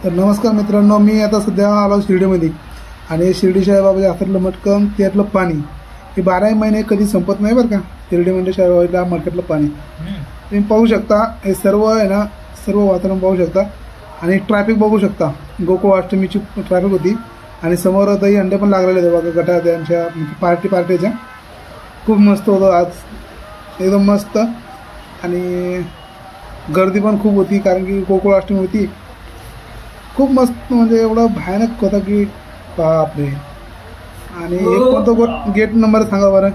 तर नमस्कार मित्रांनो, मी आता सध्या आलो शिर्डीमध्ये आणि शिर्डी साईबाबाच्या हातातलं मटकं त्यातलं पाणी हे 12 महिने कधी संपत नाही बरं का. शिर्डी म्हणजे साईबाबाच्या मटक्यातलं पाणी तुम्ही पाहू शकता. हे सर्व आहे ना, सर्व वातावरण पाहू शकता आणि ट्रॅफिक बघू शकता. गोकुळ अष्टमीची ट्रॅफिक होती आणि समोर दही अंडे पण लागलेले होते बघा गटा त्यांच्या पार्टीच्या. खूप मस्त होतं आज, एकदम मस्त. आणि गर्दी पण खूप होती कारण की गोकुळ अष्टमी होती. खूप मस्त म्हणजे एवढं भयानक होतं की बापरे. आणि एक कोणतं गेट नंबर सांगा बरं,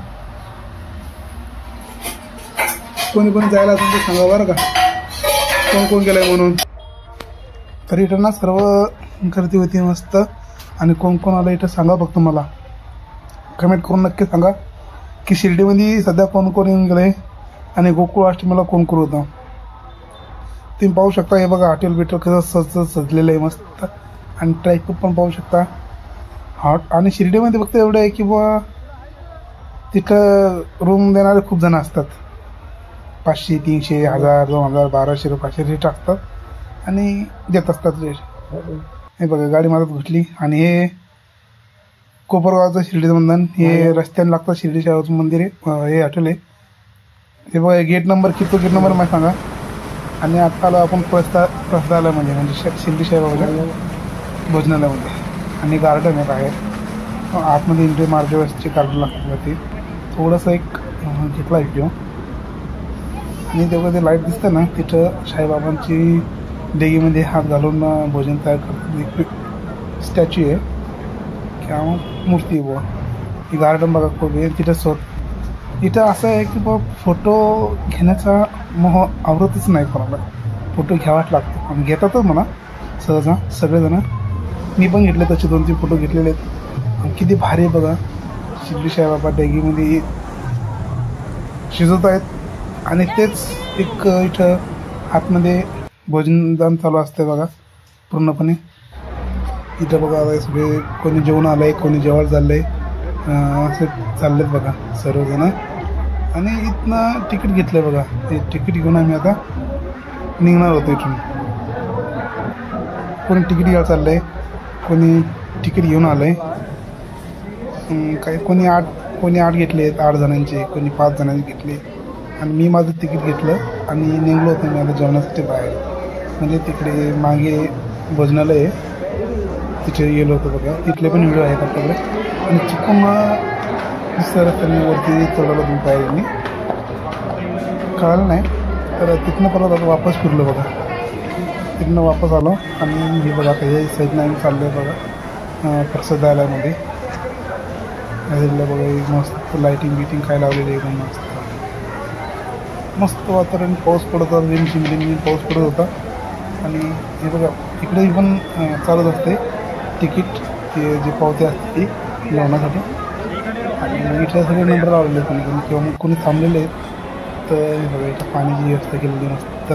कोणी कोणी जायला असेल तर सांगा बरं का, कोण कोण गेलं म्हणून. तर इथं ना सर्व गर्दी होती मस्त. आणि कोण कोण आलं इथं सांगा फक्त मला, कमेंट करून नक्की सांगा की शिर्डीमध्ये सध्या कोण कोण येऊन गेले आणि गोकुळ अष्टमीला कोण कोण होतं. तुम्ही पाहू शकता. हे बघा हॉटेल बिटेल कसं सजलेलं आहे मस्त. आणि ट्रॅफिक पण पाहू शकता. आणि शिर्डीमध्ये फक्त एवढं आहे की बुवा तिथं रूम देणारे खूप जण असतात. 500, 300, 1000, 2000, 1200 रुपयाचे रेट असतात आणि देत असतात रेट. हे बघा गाडी माझ्यात घुसली. आणि हे कोपरगावचं शिर्डीचं मंदिर, हे रस्त्याने लागतं शिर्डी साईबाबाचं मंदिर आहे. हे हॉटेल आहे. हे बघा गेट नंबर किती, गेट नंबर मला सांगा. आणि आता आलो आपण प्रसादालयामध्ये म्हणजे शिर्डी साईबाबाच्या भोजनालयामध्ये. आणि गार्डन आहे बाहेर आतमध्ये एंट्री मार्गे वेळेसची गार्डन लागतं ते थोडंसं एक घेतला व्हिडिओ. आणि तेव्हा ते लाईट दिसतं ना, तिथं साईबाबांची देगीमध्ये हात घालून भोजन तयार करतात. एक स्टॅच्यू आहे किंवा मूर्ती आहे बुवा. ही गार्डन बघा खूप आहे तिथं. इथं असं आहे की बा फोटो घेण्याचा मोह आवडतच नाही कोणाला. फोटो घ्यावाच लागतो आणि घेतातच म्हणा सहजा सगळेजण. मी पण घेतले तसे 2-3 फोटो घेतलेले आहेत. किती भारी बघा. शिर्डी साईबाबा डेगीमध्ये शिजवत आहेत आणि तेच एक इथं आतमध्ये भोजनदान चालू असते बघा पूर्णपणे. इथं बघा सगळे कोणी जेवण आलं आहे, कोणी जेवण चाललं आहे, असे चाललेत बघा सर्वजण. आणि इथनं तिकीट घेतलं बघा. ते तिकीट घेऊन आम्ही आता निघणार होतो इथून. कोणी तिकीट घ्यायला चाललं आहे, कोणी तिकीट घेऊन आलं आहे. काही कोणी 8 घेतले आहेत 8 जणांचे, कोणी 5 जणांचे घेतले. आणि मी माझं तिकीट घेतलं आणि निघलो होतो मी आता जेवणासाठी बाहेर. म्हणजे तिकडे मागे भोजनालय आहे तिथे गेलो होतो बघा. तिथले पण व्हिडिओ आहेत आपल्याकडे. आणि चुकून दुसऱ्या रस्त्याने वरती चढवलं तुम्ही पाहिजे कळालं नाही. तर तिथनं परत आता वापस फिरलो बघा. तिथनं वापस आलो आणि हे बघा आता हे साईडनं आम्ही चाललो आहे बघा प्रसादालयामध्ये. बघा मस्त लाईटिंग बिटिंग काय लावलेली आहे एकदम मस्त. मस्त वातावरण. पाऊस पडत होता, रिमझिम पाऊस पडत होता. आणि हे बघा इकडे पण चालत असते तिकीट, ते जे पावती असते ती लावण्यासाठी. आणि इथल्या सगळे नंबर लावलेले आहेत कोणी किंवा मग कोणी थांबलेले आहेत. तर हे बघा इथं पाण्याची व्यवस्था केलेली मस्त,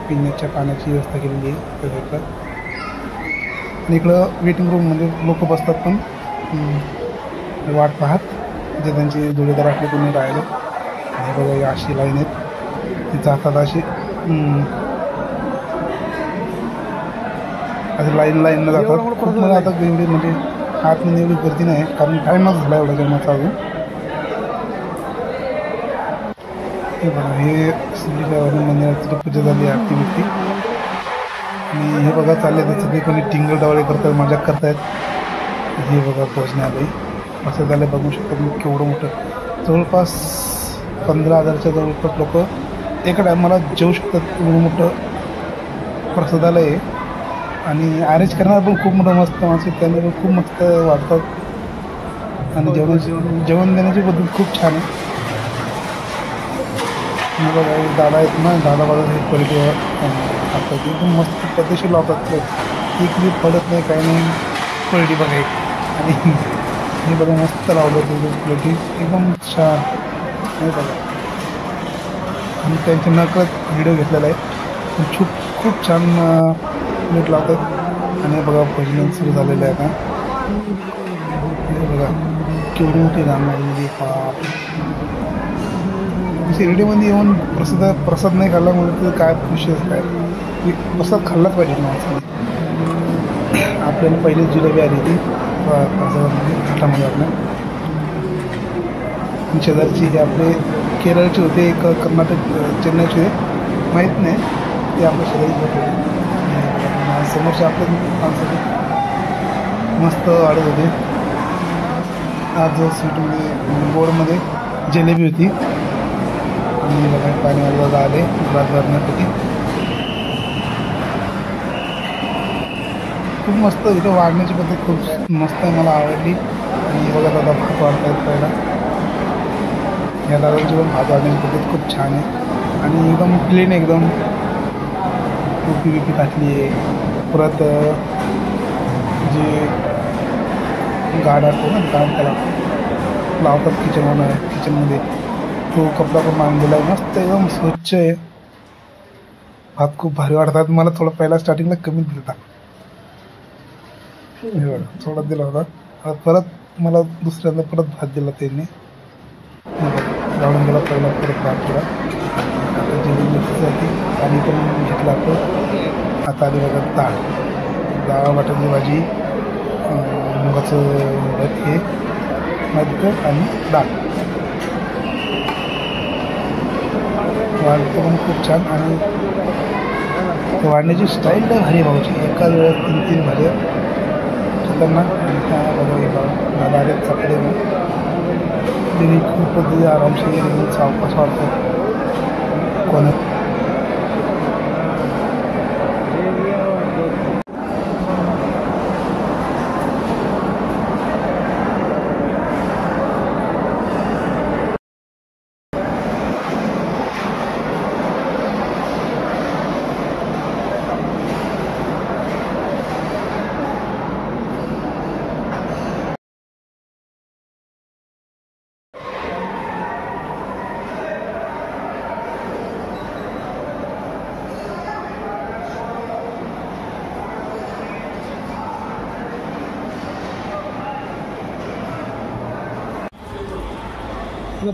पिण्याच्या पाण्याची व्यवस्था केलेली आहे त्याच्याकडं. आणि इकडं वेटिंग रूम म्हणजे लोक बसतात पण वाट पाहत, जे त्यांचे जोडीदार असले कोणी राहिले. हे बघा अशी लाईन आहेत, ते जातात अशी असे लाईनला जातात. खूप मला आता एवढी म्हणजे आतमध्ये एवढी गर्दी नाही कारण टाईमच झाला एवढा जेवणाचा अजून. हे बघा हे शिर्डी साईबाबा मंदिराची पूजा झाली, आरती बिरती. आणि हे बघा चालले तर सगळे कोणी टिंगल डावळे करतात, मजा करतायत. हे बघा भोजनालय असं झालं बघू शकतात मी केवढं मोठं. जवळपास 15,000च्या जवळपास लोक एका टायमाला जेवू शकतात. एवढं मोठं प्रसादालय आहे. आणि अरेंज करणार पण खूप मोठं मस्त माणसं त्यांना पण खूप मस्त वाटतात. आणि जेवण देण्याची पद्धत खूप छान आहे. बघा दादा आहेत ना, दादा हे क्वालिटीवर असतात एकदम मस्त पद्धतशीर लावतात. एक क्लिप पडत नाही काही नाही, क्वालिटी बघा एक. आणि हे बघा मस्त लावलं होतं क्वालिटी एकदम छान. हे बघा आणि त्यांच्या नकळत व्हिडिओ घेतलेला आहे. खूप छान नीट लावतात. आणि बघा भोजन सुरू झालेलं आहे आता. हे बघा केवढी मोठी रांगमध्ये शिर्डीमध्ये येऊन प्रसाद नाही खाल्ला म्हणजे काय विषय काय. प्रसाद खाल्लाच पाहिजे माणसाने. आपल्याला पहिली जिलेबी आली ती घाटामध्ये आपल्या शेजारची हे आपले केरळचे होते, एक कर्नाटक चेन्नईचे माहीत नाही, ते आपल्या शेजारी होते. समोरचे आपले माणसाचे मस्त वाढत होते. आज स्वीटमध्ये गोडमध्ये जिलेबी होती आणि बघा पाणीवाले आले भात भरण्यासाठी. खूप मस्त इथं वाढण्याची पद्धत खूप मस्त आहे, मला आवडली. आणि बघा दादा भात वाढतायत पहिला. या दादांची पण भात वाढण्याची पद्धत खूप छान आहे आणि एकदम प्लेन, एकदम टोपी बिपी घातली आहे. परत जे गाड असतो ना, गाड त्याला लावतात किचनमध्ये, तो कपडा पण मांडलेला आहे, मस्त एकदम स्वच्छ आहे. भात खूप भारी वाढतात. मला थोडं पहिला स्टार्टिंगला कमी दिला थोडा दिला होता, परत मला दुसऱ्यांदा परत भात दिला त्यांनी, लावून दिला पहिला, परत भात दिला. आता जिलेबीसाठी पाणी पण घेतलं आपण. आता आली बघा डाळ बटाट्याची भाजी, मुगाचं हे मधकं आणि डाळ. वाढतं पण खूप छान आणि वाढण्याची स्टाईल लय भारी भाऊची. एकाच वेळेस 3 भाज्या खतरनाक. दादा आले चकडे त्यांनी खूप पद्धती आरामशीर सावकाश वाढतात. कोणा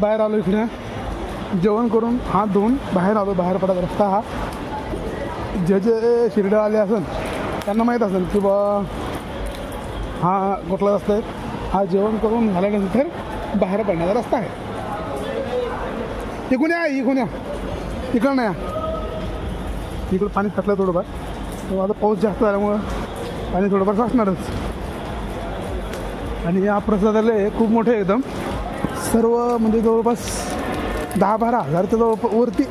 बाहेर आलो, इकडे जेवण करून हात धुवून बाहेर आलो. बाहेर पडत रस्ता हा. जे शिर्डी आले असेल त्यांना माहीत असेल की बा हा कुठला रस्ता आहे. हा जेवण करून झाल्यानंतर बाहेर पडण्याचा रस्ता आहे. इकडून या, इकडून या, इकडं नाही या. इकडं पाणी साचलं थोडंफार, तर आता पाऊस जास्त झाल्यामुळं पाणी थोडंफार साचणारच. आणि या प्रसादालय खूप मोठे एकदम, सर्व म्हणजे जवळपास 10-12 हजारच्या वरती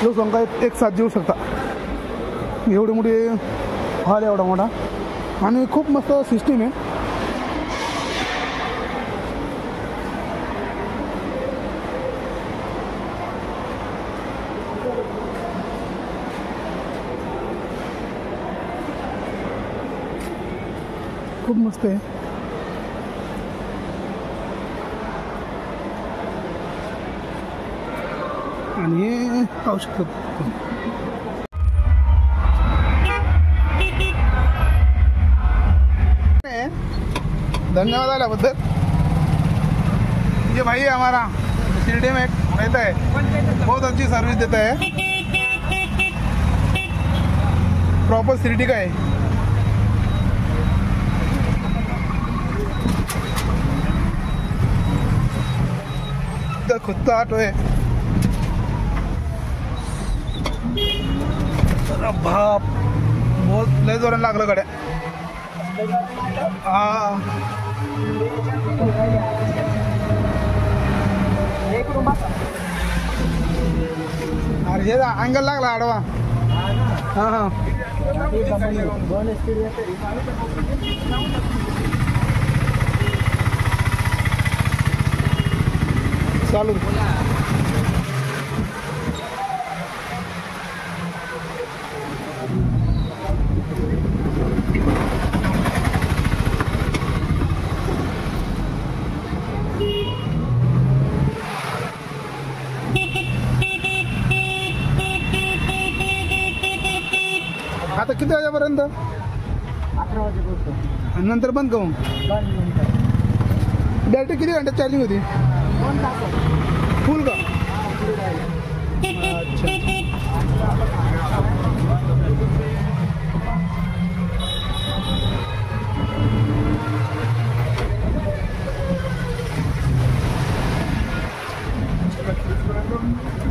लोकसंख्या एक साथ जेवू शकता. एवढे मोठे हॉल, एवढा मोठा, आणि खूप मस्त सिस्टीम आहे. खूप मस्त आहे. आणि पाहू शकतो. धन्यवाद आल्याबद्दल. ये भाई हमारा शिरडी में रहता है, बहुत अच्छी सर्विस देता है, प्रॉपर शिरडी का है. खुद का ऑटो है. बाप, बहुत लय जोरात लागलं गड्या. हा, अरे हे अँगल लागला आडवा. हां हां, चालू. आता किती वाजेपर्यंत? 11 वाजेपर्यंत. नंतर बंद करू. बॅटरी किती घंटे चार्जिंग होती? 2 तास. फुल का? अच्छा. करून